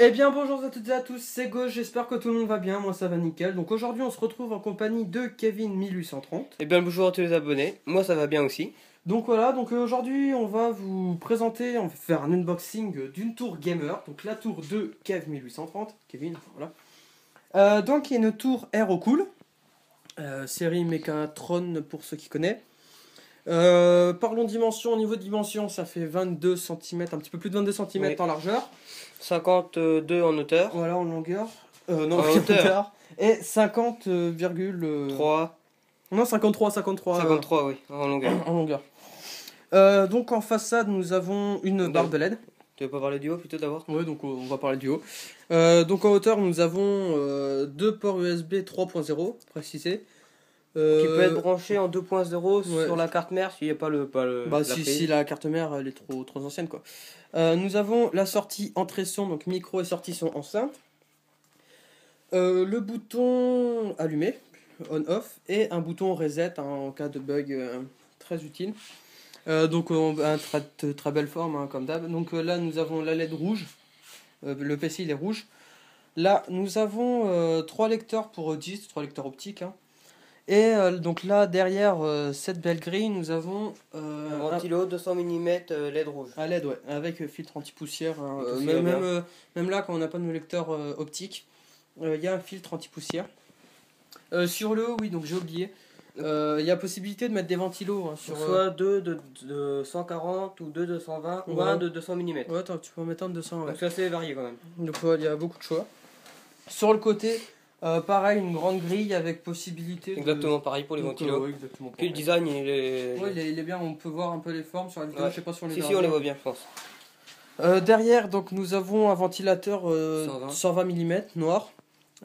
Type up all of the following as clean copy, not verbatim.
Eh bien bonjour à toutes et à tous, c'est Gauche, j'espère que tout le monde va bien, moi ça va nickel. Donc aujourd'hui on se retrouve en compagnie de Kevin 1830. Eh bien bonjour à tous les abonnés, moi ça va bien aussi. Donc voilà, donc aujourd'hui on va vous présenter, on va faire un unboxing d'une tour gamer, donc la tour de Kev 1830, Kevin, voilà. Donc il y a une tour Aerocool, série Mechatron pour ceux qui connaissent. Parlons dimension, au niveau de dimension ça fait 22 cm, un petit peu plus de 22 cm Oui. en largeur. 52 en hauteur. Voilà en longueur. Non, En hauteur. Et 50, 3. non 53, 53 oui, en longueur. en longueur. Donc en façade nous avons une barre de LED. Tu veux pas parler du haut plutôt d'abord? Ouais, donc on va parler du haut. Donc en hauteur nous avons deux ports USB 3.0 précisé. Qui peut être branché en 2.0 ouais. sur la carte mère s'il n'y a pas le Bah la si la carte mère elle est trop ancienne quoi. Nous avons la sortie entrée son, donc micro et sortie son enceinte. Le bouton allumé, on-off, et un bouton reset en cas de bug très utile. Donc très belle forme hein, comme d'hab. Donc là nous avons la LED rouge, le PC il est rouge. Là nous avons 3 lecteurs pour 10, 3 lecteurs optiques. Hein. Et donc là derrière cette belle grille nous avons un ventilo 200 mm LED rouge. Un LED ouais, avec filtre anti-poussière. Hein, même là quand on n'a pas de lecteur optique, il y a un filtre anti-poussière. Sur le haut, oui, donc j'ai oublié. Il y a possibilité de mettre des ventilos. Hein, sur, soit deux de 140 ou deux de 120 ou un de 200 mm. Ouais, attends, tu peux en mettre un de 200. Ouais. Donc c'est assez varié quand même. Donc il y a beaucoup de choix. Sur le côté, pareil, une grande grille avec possibilité. Exactement pareil pour les ventilos. Ouais, exactement. Puis le design il est... Ouais, il est bien, on peut voir un peu les formes sur la vidéo, ouais. Je sais pas si on les Si, voit. si, on les voit bien, je pense. Derrière, donc, nous avons un ventilateur 120 mm noir.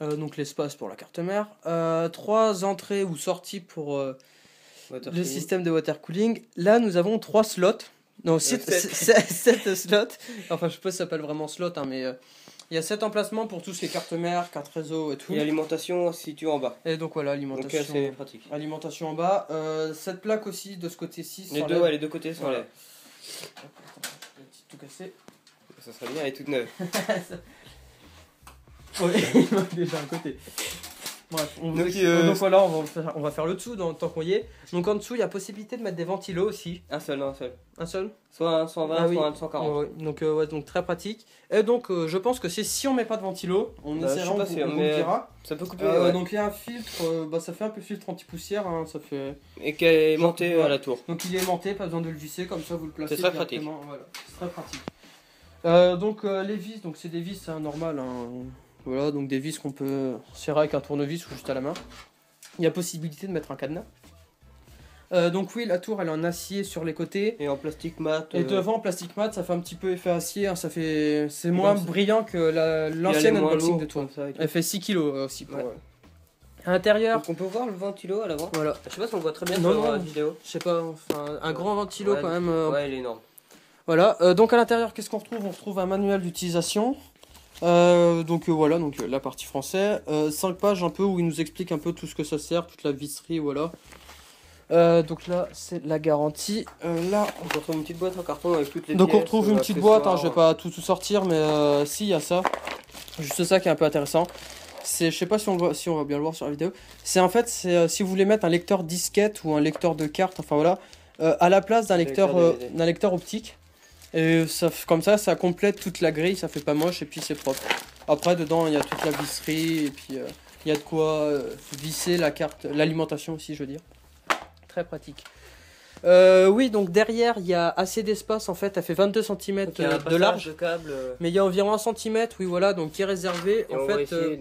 Donc l'espace pour la carte mère, 3 entrées ou sorties pour le système de water cooling. Là nous avons 3 slots, non 7 slots, enfin je sais pas si ça s'appelle vraiment slot hein, mais il y a 7 emplacements pour tout ce qui est carte mère, carte réseau et tout. Et l'alimentation située en bas. Et donc voilà, alimentation. Donc c'est pratique. Alimentation en bas, cette plaque aussi de ce côté-ci. Les deux côtés sont là. Tout cassé. Ça serait bien, elle est toute neuve. Ouais, il manque déjà un côté. Bref, donc voilà, on va faire le dessous tant qu'on y est. Donc en dessous, il y a possibilité de mettre des ventilos aussi. Un seul, non, un seul. Un seul? Soit un 120, soit un 140. Ouais. Donc très pratique. Et donc je pense que si on met pas de ventilo, on essaiera, on vous le dira. Ça peut couper. Donc il y a un filtre, ça fait un peu filtre anti-poussière. Hein, ça fait... Et qui est aimanté à la tour. Donc il est aimanté, pas besoin de le visser, comme ça vous le placez. C'est très pratique. Voilà, c'est très pratique. Donc les vis, donc c'est des vis normales. Hein. Voilà, donc des vis qu'on peut serrer avec un tournevis ou juste à la main. Il y a possibilité de mettre un cadenas. Donc oui, la tour elle est en acier sur les côtés. Et en plastique mat. Et devant en plastique mat, ça fait un petit peu effet acier. Hein, c'est moins brillant que l'ancienne unboxing de tour. Elle fait 6 kg aussi. Pour, À l'intérieur. Donc on peut voir le ventilo à l'avant. Voilà. Je sais pas si on voit très bien sur la vidéo. Je sais pas, enfin un grand ventilo quand même. Ouais, il est énorme. Voilà, donc à l'intérieur, qu'est-ce qu'on retrouve? On retrouve un manuel d'utilisation. Voilà, donc la partie français, 5 pages un peu où il nous explique un peu tout ce que ça sert, toute la visserie, voilà. Donc là c'est la garantie. Là on retrouve une petite boîte en carton avec toutes les donc pièces, on retrouve une petite boîte, hein, je vais pas tout sortir, mais si il y a ça, juste ça qui est un peu intéressant. Je sais pas si on va bien le voir sur la vidéo. C'est en fait si vous voulez mettre un lecteur disquette ou un lecteur de carte, enfin voilà, à la place d'un lecteur optique. Et ça, comme ça complète toute la grille, ça fait pas moche et puis c'est propre. Après dedans il y a toute la visserie et puis il y a de quoi visser la carte, l'alimentation aussi je veux dire. Très pratique. Oui donc derrière il y a assez d'espace en fait, elle fait 22 cm de large. De câble, mais il y a environ 1 cm, oui voilà, donc qui est réservé en fait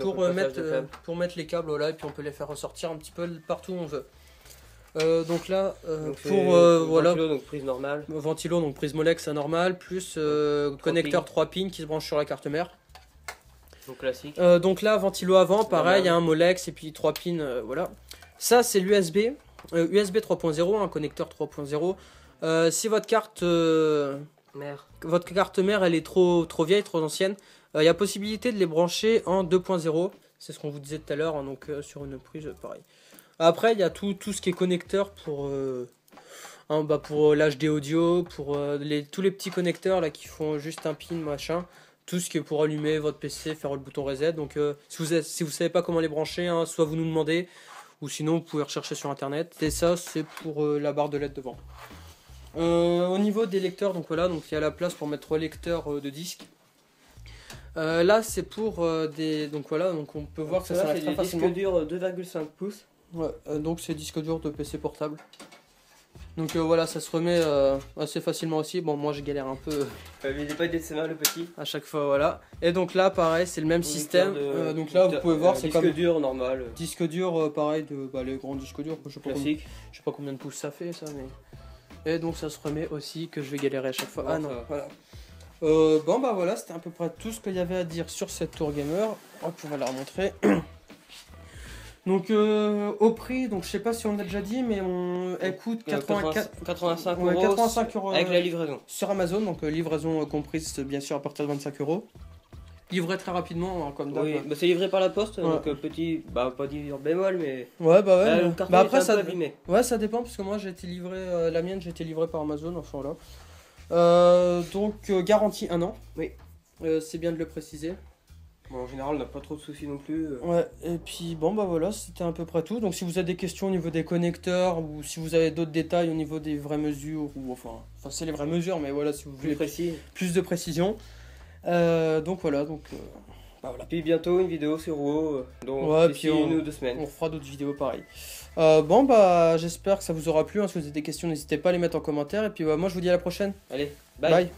pour mettre les câbles voilà, et puis on peut les faire ressortir un petit peu partout où on veut. Donc là voilà, ventilo, donc prise normale. Ventilo donc prise Molex normal plus connecteur 3 pins qui se branche sur la carte mère. Donc classique. Donc là ventilo avant pareil, il y a un Molex et puis 3 pins voilà. Ça c'est l'USB USB 3.0, un connecteur 3.0. Si votre carte mère elle est trop vieille, trop ancienne, il y a possibilité de les brancher en 2.0. C'est ce qu'on vous disait tout à l'heure hein, donc sur une prise pareil. Après, il y a tout ce qui est connecteur pour l'HD audio, pour tous les petits connecteurs là qui font juste un pin machin, tout ce qui est pour allumer votre PC, faire le bouton reset. Donc si vous savez pas comment les brancher, hein, soit vous nous demandez, ou sinon vous pouvez rechercher sur internet. Et ça c'est pour la barre de LED devant. Au niveau des lecteurs, donc voilà, donc il y a la place pour mettre 3 lecteurs de disques. Là c'est pour des, donc voilà, donc on peut voir que ça s'enlève très facilement. Disque dur 2,5 pouces. Ouais, donc c'est disque dur de PC portable. Donc voilà, ça se remet assez facilement aussi. Bon, moi je galère un peu Il n'est pas aidé de ses mains le petit. à chaque fois, voilà. Et donc là, pareil, c'est le même système. Donc là, vous pouvez voir, c'est comme disque dur normal. disque dur, pareil, de les grands disques durs. Je sais pas combien de pouces ça fait, ça, mais. Et donc ça se remet aussi, que je vais galérer à chaque fois. Ah non, voilà. Bon bah voilà, c'était à peu près tout ce qu'il y avait à dire sur cette Tour Gamer. Hop, on va la remontrer. Donc au prix, donc je sais pas si on l'a déjà dit, mais elle coûte 85 ouais, euros, 85 euros avec la livraison. sur Amazon, donc livraison comprise bien sûr à partir de 25 euros. Livré très rapidement, hein, comme d'hab. Oui, bah c'est livré par la poste, donc petit, bah pas dire bémol, mais. Ouais, bah ouais. Le carton bah après, est un peu abîmé. Ouais, ça dépend, parce que moi j'ai été livré, la mienne j'ai été livrée par Amazon, enfin là. Donc garantie 1 an. Oui. C'est bien de le préciser. Bon, en général, on n'a pas trop de soucis non plus. Ouais, et puis bon bah voilà, c'était à peu près tout. Donc si vous avez des questions au niveau des connecteurs, ou si vous avez d'autres détails au niveau des vraies mesures, ou enfin c'est les vraies mesures, mais voilà, si vous voulez plus de précision. Donc voilà, donc bah voilà. Puis bientôt une vidéo sur WoW, donc ouais, d'ici 1 ou 2 semaines. On fera d'autres vidéos pareil. Bon bah j'espère que ça vous aura plu, hein. Si vous avez des questions, n'hésitez pas à les mettre en commentaire, et puis moi je vous dis à la prochaine. Allez, Bye.